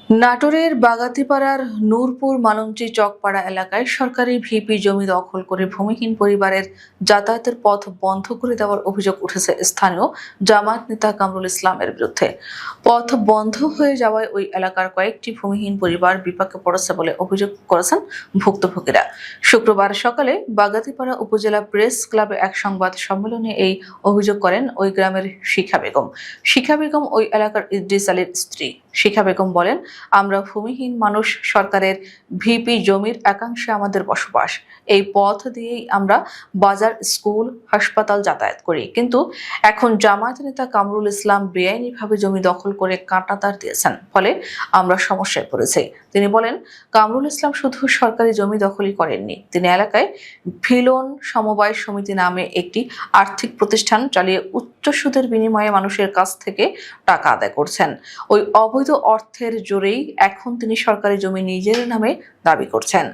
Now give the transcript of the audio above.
নাটোরের বাগাতিপাড়ার নূরপুর মালঞ্চি চকপাড়া এলাকায় সরকারি ভিপি জমি দখল করে ভূমিহীন পরিবারের যাতায়াতের পথ বন্ধ করে দেওয়ার অভিযোগ উঠেছে স্থানীয় জামায়াত নেতা কামরুল ইসলামের বিরুদ্ধে। পথ বন্ধ হয়ে যাওয়ায় ওই এলাকার কয়েকটি ভূমিহীন পরিবার বিপাকে পড়েছে বলে অভিযোগ করেছেন ভুক্তভোগীরা। শুক্রবার সকালে বাগাতিপাড়া উপজেলা প্রেস ক্লাবে এক সংবাদ সম্মেলনে এই অভিযোগ করেন ওই গ্রামের শিখা বেগম। শিখা বেগম ওই এলাকার ইদ্রিস আলীর স্ত্রী। শিখা বেগম বলেন, আমরা ভূমিহীন মানুষ, সরকারের ভিপি জমির একাংশে আমাদের বসবাস। এই পথ দিয়েই আমরা বাজার, স্কুল, হাসপাতাল যাতায়াত করি। কিন্তু এখন জামায়াত নেতা কামরুল ইসলাম বেআইনিভাবে জমি দখল করে কাঁটাতার দিয়েছেন, ফলে আমরা সমস্যায় পড়েছি। তিনি বলেন, কামরুল ইসলাম শুধু সরকারি জমি দখলই করেননি, তিনি এলাকায় ভিলন সমবায় সমিতি নামে একটি আর্থিক প্রতিষ্ঠান চালিয়ে উচ্চ সুদের বিনিময়ে মানুষের কাছ থেকে টাকা আদায় করছেন। ওই অবৈধ অর্থের জোরেই এখন তিনি সরকারি জমি নিজের নামে দাবি করছেন।